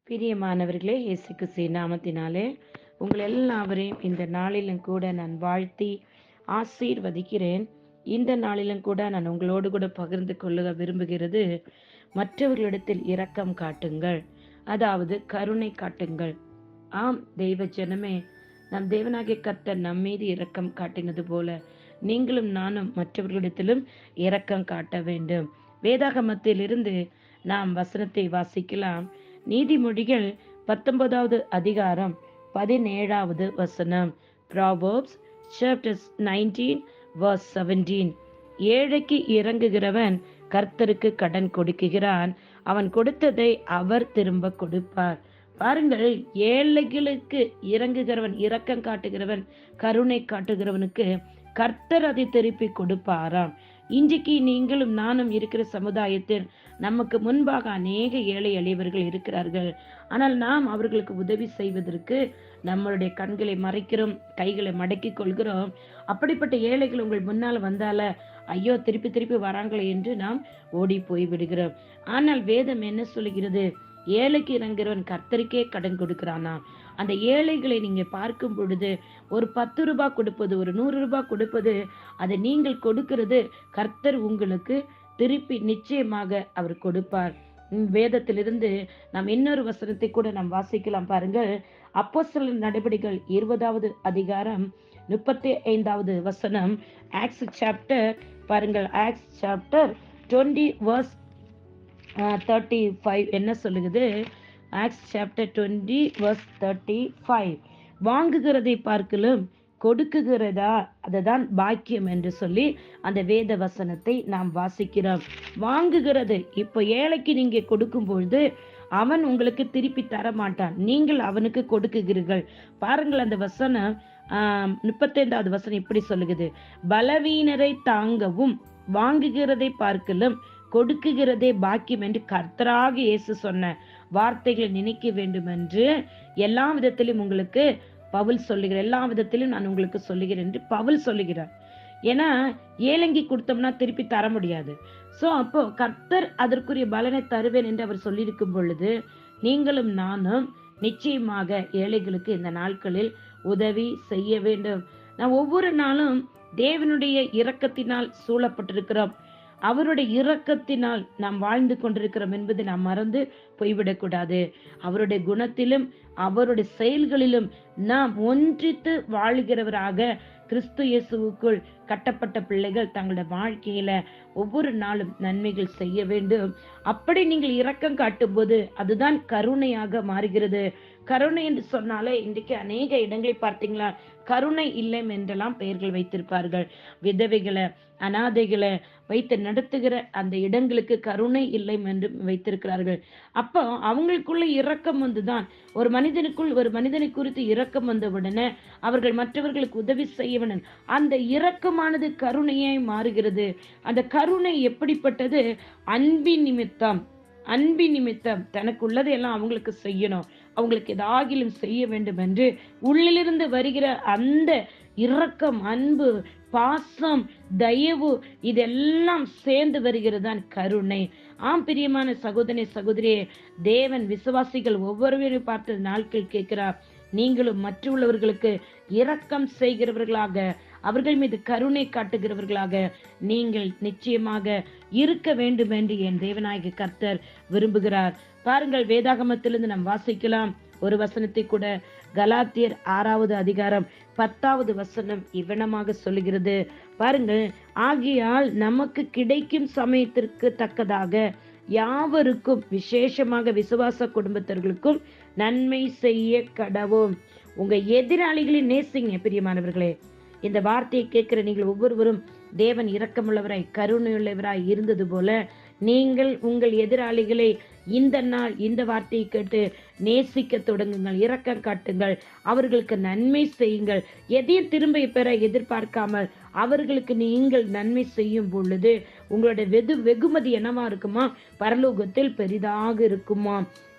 பிரியமானவர்களே, இயேசு கிறிஸ்துவின் நாமத்தினாலே உங்கள் எல்லாவரையும் இந்த நாளிலும் கூட நான் வாழ்த்தி ஆசீர்வதிக்கிறேன். இந்த நாளிலும் கூட நான் உங்களோடு கூட பகிர்ந்து கொள்ள விரும்புகிறது, மற்றவர்களிடத்தில் இரக்கம் காட்டுங்கள், அதாவது கருணை காட்டுங்கள். ஆம் தெய்வ ஜனமே, நம் தேவனாகிய கர்த்தர் நம் மீது இரக்கம் காட்டினது போல நீங்களும் நானும் மற்றவர்களிடத்திலும் இரக்கம் காட்ட வேண்டும். வேதாகமத்திலிருந்து நாம் வசனத்தை வாசிக்கலாம். நீதிமொழிகள் 19வது அதிகாரம் 17வது வசனம். Proverbs chapter 19 verse 17. ஏழைக்கு இறங்குகிறவன் கர்த்தருக்கு கடன் கொடுக்குகிறான், அவன் கொடுத்ததை அவர் திரும்ப கொடுப்பார். பாருங்கள், ஏழைகளுக்கு இறங்குகிறவன், இரக்கம் காட்டுகிறவன், கருணை காட்டுகிறவனுக்கு கர்த்தர் அதை திருப்பி கொடுப்பாராம். இன்றைக்கு நீங்களும் நானும் இருக்கிற சமுதாயத்தில் நமக்கு முன்பாக அநேக ஏழை எளியவர்கள் இருக்கிறார்கள். ஆனால் நாம் அவர்களுக்கு உதவி செய்வதற்கு நம்மளுடைய கண்களை மறைக்கிறோம், கைகளை மடக்கி கொள்கிறோம். அப்படிப்பட்ட ஏழைகள் உங்கள் முன்னால் வந்தால ஐயோ திருப்பி திருப்பி வராங்களே என்று நாம் ஓடி போய் விடுகிறோம். ஆனால் வேதம் என்ன சொல்லுகிறது? ஏழைக்கு இறங்குறவன் கர்த்தருக்கே கடன் கொடுக்கிறானா? அந்த ஏழைகளை நீங்க பார்க்கும் பொழுது ஒரு 10 ரூபாய் கொடுப்பது, ஒரு 100 ரூபாய் கொடுப்பது, அதை நீங்கள் கொடுக்கிறது கர்த்தர் உங்களுக்கு திருப்பி நிச்சயமாக அவர் கொடுப்பார். வேதத்திலிருந்து நாம் இன்னொரு வசனத்தை கூட நாம் வாசிக்கலாம். பாருங்கள், அப்போஸ்தலர் நடபடிகள் 20வது அதிகாரம் 35வது வசனம். ஆக்ட்ஸ் சாப்டர், பாருங்கள், ஆக்ட்ஸ் சாப்டர் 20 verse 35 என்ன சொல்லுகிறது? Acts chapter 20 verse 35. வாங்குகிறதை பார்க்கலும் கொடுக்குகிறதா அதுதான் பாக்கியம் என்று சொல்லி அந்த வேத வசனத்தை நாம் வாசிக்கிறோம். வாங்குகிறது, இப்போ ஏழைக்கு நீங்க கொடுக்கும் பொழுது அவன் உங்களுக்கு திருப்பி தர மாட்டான், நீங்கள் அவனுக்கு கொடுக்குகிறீர்கள். பாருங்கள், அந்த வசனம் 35வது வசனம் இப்படி சொல்லுகிறது: பலவீனரை தாங்கவும் வாங்குகிறதை பார்க்கலும் கொடுக்குகிறதே பாக்கியம் என்று கர்த்தராக இயேசு சொன்ன வார்த்தைகளை நினைக்க வேண்டும் என்று எல்லா விதத்திலும் உங்களுக்கு பவுல் சொல்லுகிறார். எல்லா விதத்திலும் நான் உங்களுக்கு சொல்லுகிறேன் என்று பவுல் சொல்லுகிறார். ஏன்னா ஏலங்கி கொடுத்தோம்னா திருப்பி தர முடியாது. சோ அப்போ கர்த்தர் அதற்குரிய பலனை தருவேன் என்று அவர் சொல்லியிருக்கும் பொழுது நீங்களும் நானும் நிச்சயமாக ஏழைகளுக்கு இந்த நாட்களில் உதவி செய்ய வேண்டும். நான் ஒவ்வொரு நாளும் தேவனுடைய இரக்கத்தினால் சூழப்பட்டிருக்கிறோம். அவருடைய இரக்கத்தினால் நாம் வாழ்ந்து கொண்டிருக்கிறோம் என்பதை நாம் மறந்து போய்விடக்கூடாது. அவருடைய குணத்திலும் அவருடைய செயல்களிலும் நாம் ஒன்றித்து வாழ்கிறவராக கிறிஸ்து இயேசுவுக்குள் கட்டப்பட்ட பிள்ளைகள் தங்களுடைய வாழ்க்கையில ஒவ்வொரு நாளும் நன்மைகள் செய்ய வேண்டும். அப்படி நீங்கள் இரக்கம் காட்டும் போது அதுதான் கருணையாக மாறுகிறது. கருணை என்று சொன்னாலே இன்றைக்கு அநேக இடங்களை பார்த்தீங்களா, கருணை இல்லை என்றெல்லாம் பெயர்கள் வைத்திருப்பார்கள். விதவைகளை, அனாதைகளை வைத்து நடத்துகிற அந்த இடங்களுக்கு கருணை இல்லை என்று வைத்திருக்கிறார்கள். அப்போ அவங்களுக்குள்ள இரக்கம் வந்துதான், ஒரு மனிதனுக்குள் ஒரு மனிதனை குறித்து இரக்கம் வந்த உடனே அவர்கள் மற்றவர்களுக்கு உதவி செய்ய வேண்டும். அந்த இரக்கமானது கருணையாய் மாறுகிறது. அந்த கருணை எப்படிப்பட்டது? அன்பின் நிமித்தம், அன்பின் நிமித்தம் தனக்கு உள்ளதை எல்லாம் அவங்களுக்கு செய்யணும், அவங்களுக்கு ஏதாகிலும் செய்ய வேண்டும் என்று உள்ளிலிருந்து வருகிற அந்த இரக்கம், அன்பு, பாசம், தயவு, இதெல்லாம் சேர்ந்து வருகிறதான் கருணை. ஆம் பிரியமான சகோதரனே, சகோதரியே, தேவன் விசுவாசிகள் ஒவ்வொருவரையும் பார்த்து நாட்கள் கேட்கிறார், நீங்களும் மற்றவர்களுக்கு இரக்கம் செய்கிறவர்களாக, அவர்கள் மீது கருணை காட்டுகிறவர்களாக நீங்கள் நிச்சயமாக இருக்க வேண்டும் என்று என் தேவனாகிய கர்த்தர் விரும்புகிறார். பாருங்கள், வேதாகமத்திலிருந்து நாம் வாசிக்கலாம் ஒரு வசனத்தை கூட. கலாத்தியர் 6வது அதிகாரம் 10வது வசனம் இவ்வனமாக சொல்லுகிறது. பாருங்கள், ஆகையால் நமக்கு கிடைக்கும் சமயத்திற்கு தக்கதாக யாவருக்கும், விசேஷமாக விசுவாச குடும்பத்தர்களுக்கும் நன்மை செய்ய கடவோம். உங்க எதிராளிகளை நேசிங்க பிரியமானவர்களே. இந்த வார்த்தையை கேட்கிற நீங்கள் ஒவ்வொருவரும் தேவன் இரக்கமுள்ளவராய் கருணையுள்ளவராய் இருந்தது போல நீங்கள் உங்கள் எதிராளிகளை இந்த நாள் இந்த வார்த்தையை கேட்டு நேசிக்க தொடங்குங்கள், இரக்கம் காட்டுங்கள், அவர்களுக்கு நன்மை செய்யுங்கள். எதையும் திரும்ப பெற எதிர்பார்க்காமல் அவர்களுக்கு நீங்கள் நன்மை செய்யும் பொழுது உங்களுடைய வெகுமதி என்னவா இருக்குமா? பரலோகத்தில் பெரிதாக இருக்குமா?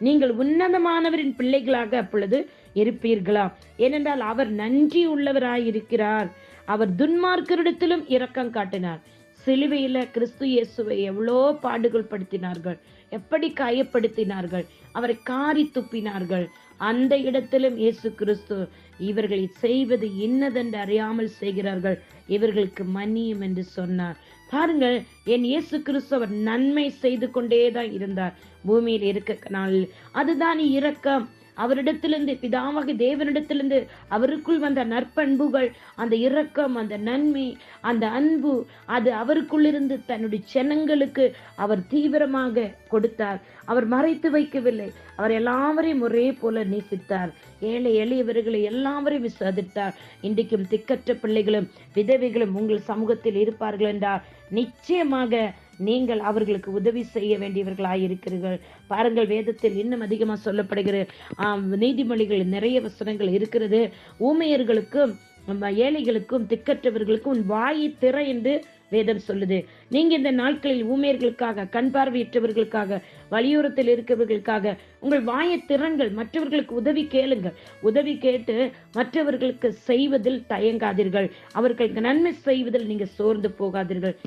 நீங்கள் உன்னதமானவரின் பிள்ளைகளாக அப்பொழுது இருப்பீர்களாம். ஏனென்றால் அவர் நன்றி உள்ளவராயிருக்கிறார். அவர் துன்மார்க்கரிடத்திலும் இரக்கம் காட்டினார். சிலுவையில கிறிஸ்து இயேசுவை எவ்வளோ பாடுகள் படுத்தினார்கள், எப்படி காயப்படுத்தினார்கள், அவரை காரி துப்பினார்கள். அந்த இடத்திலும் இயேசு கிறிஸ்து இவர்கள் செய்வது இன்னதென்று அறியாமல் செய்கிறார்கள், இவர்களுக்கு மன்னியும் என்று சொன்னார். பாருங்கள், என் இயேசு கிறிஸ்து அவர் நன்மை செய்து கொண்டேதான் இருந்தார் பூமியில் இருக்க நாளில். அதுதான் இரக்கம். அவரிடத்திலிருந்து, பிதாவாக தேவனிடத்திலிருந்து அவருக்குள் வந்த நற்பண்புகள், அந்த இரக்கம், அந்த நன்மை, அந்த அன்பு, அது அவருக்குள்ளிருந்து தன்னுடைய ஜனங்களுக்கு அவர் தீவிரமாக கொடுத்தார். அவர் மறைத்து வைக்கவில்லை. அவர் எல்லாவரையும் ஒரே போல நேசித்தார். ஏழை எளியவர்களை எல்லாவரையும் விசாரித்தார். இன்றைக்கும் திக்கற்ற பிள்ளைகளும் விதவைகளும் உங்கள் சமூகத்தில் இருப்பார்கள் என்றால் நிச்சயமாக நீங்கள் அவர்களுக்கு உதவி செய்ய வேண்டியவர்களாய் இருக்கிறீர்கள். பாருங்கள், வேதத்தில் இன்னும் அதிகமாக சொல்லப்படுகிற நீதிமொழிகள் நிறைய வசனங்கள் இருக்கிறது. ஊமையர்களுக்கும் ஏழைகளுக்கும் திக்கற்றவர்களுக்கும் உன் வாயை திற என்று வேதம் சொல்லுது. நீங்க இந்த நாட்களில் ஊமையர்களுக்காக, கண் பார்வையற்றவர்களுக்காக, வலியுறுத்தல் இருக்கிறவர்களுக்காக உங்கள் வாயை திறங்கள். மற்றவர்களுக்கு உதவி கேளுங்கள். உதவி கேட்டு மற்றவர்களுக்கு செய்வதில் தயங்காதீர்கள். அவர்களுக்கு நன்மை செய்வதில் நீங்க சோர்ந்து போகாதீர்கள்.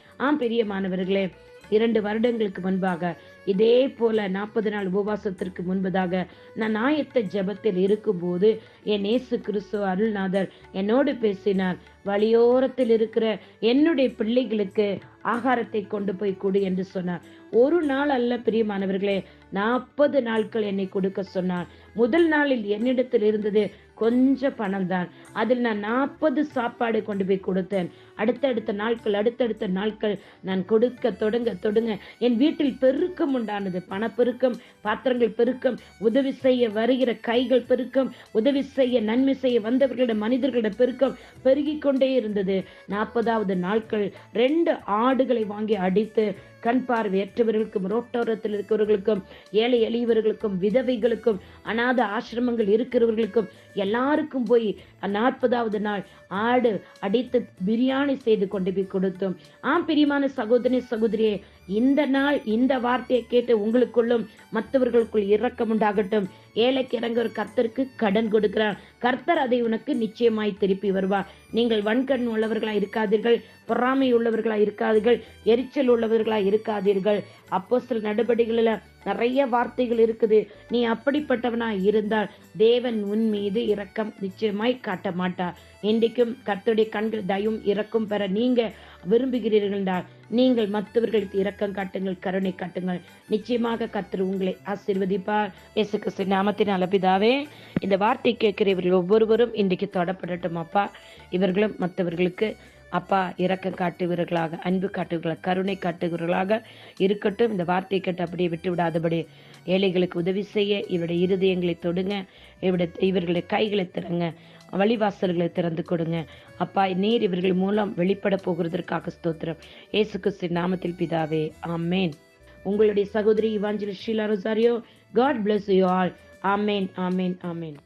பிரியமானவர்களே, 2 வருடங்களுக்கு முன்பாக இதே போல 40 நாள் உபவாசத்திற்கு முன்பதாக நான் ஆயத்த ஜெபத்தில் இருக்கும்போது என் இயேசு கிறிஸ்து அருள்நாதர் என்னோடு பேசினார். வழியோரத்தில் இருக்கிற என்னுடைய பிள்ளைகளுக்கு ஆகாரத்தை கொண்டு போய் கொடு என்று சொன்னார். ஒரு நாள் அல்ல பிரியமானவர்களே, 40 நாட்கள் என்னை கொடுக்க சொன்னார். முதல் நாளில் என்னிடத்தில் இருந்தது கொஞ்சம் பணம் தான். அதில் நான் 40 சாப்பாடு கொண்டு போய் கொடுத்தேன். அடுத்தடுத்த நாட்கள் நான் கொடுக்க தொடங்க என் வீட்டில் பெருக்கம் உண்டானது. பணப்பெருக்கம், பாத்திரங்கள் பெருக்கம், உதவி செய்ய வருகிற கைகள் பெருக்கம், உதவி செய்ய நன்மை செய்ய வந்தவர்களிடம் மனிதர்களிடம் பெருக்கம் பெருகி கொண்டே இருந்தது. 40வது நாட்கள் 2 ஆடுகளை வாங்கி அடித்து கண் பார்வையற்றவர்களுக்கும், ரோட்டோரத்தில் இருக்கிறவர்களுக்கும், ஏழை எளியவர்களுக்கும், விதவைகளுக்கும், அநாத ஆசிரமங்கள் இருக்கிறவர்களுக்கும் எல்லாருக்கும் போய் 40வது நாள் ஆடு அடித்து பிரியாணி செய்து கொண்டு போய் கொடுத்தோம். பிரியமான சகோதரியே, இந்த நாள் இந்த வார்த்தையை கேட்டு உங்களுக்குள்ளும் மற்றவர்களுக்குள் இரக்கம் உண்டாகட்டும். ஏழைக்கு இறங்குற கர்த்தருக்கு கடன் கொடுக்கிறார். கர்த்தர் அதை உனக்கு நிச்சயமாய் திருப்பி வருவார். நீங்கள் வன்கண் உள்ளவர்களாய் இருக்காதீர்கள், பொறாமை உள்ளவர்களாய் இருக்காதீர்கள், எரிச்சல் உள்ளவர்களாய் இருக்காதீர்கள். அப்போஸ்தலர் நடபடிகளில் நிறைய வார்த்தைகள் இருக்குது. நீ அப்படிப்பட்டவனாய் இருந்தால் தேவன் உன் மீது இரக்கம் நிச்சயமாய் காட்ட மாட்டார். இன்றைக்கும் கர்த்தருடைய கண்கள் தயவும் இரக்கம் பெற நீங்க விரும்புகிறீர்கள் என்றால் நீங்கள் மற்றவர்களுக்கு இரக்கம் காட்டுங்கள், கருணை காட்டுங்கள். நிச்சயமாக கர்த்தர் உங்களை ஆசீர்வதிப்பார். இயேசு கிறிஸ்து நாமத்தினால பிதாவே, இந்த வார்த்தை கேட்கிற இவர்கள் ஒவ்வொருவரும் இன்றைக்கு தொடப்படட்டும் அப்பா. இவர்களும் மற்றவர்களுக்கு அப்பா இரக்கம் காட்டுவர்களாக, அன்பு காட்டுவர்களாக, கருணை காட்டுகிறவர்களாக இருக்கட்டும். இந்த வார்த்தையை கேட்டு அப்படியே விட்டு விடாதபடி ஏழைகளுக்கு உதவி செய்ய இவருடைய இருதயங்களை தொடுங்க, இவர்களுடைய கைகளை திறங்க, வழிவாசல்களை திறந்து கொடுங்க அப்பா. நீர் இவர்கள் மூலம் வெளிப்பட போகிறதற்காக ஸ்தோத்திரம். இயேசு கிறிஸ்து நாமத்தில் பிதாவே, ஆமேன். உங்களுடைய சகோதரி evangelist Sheela Rosario. God bless you all. ஆமேன், ஆமேன், ஆமேன்.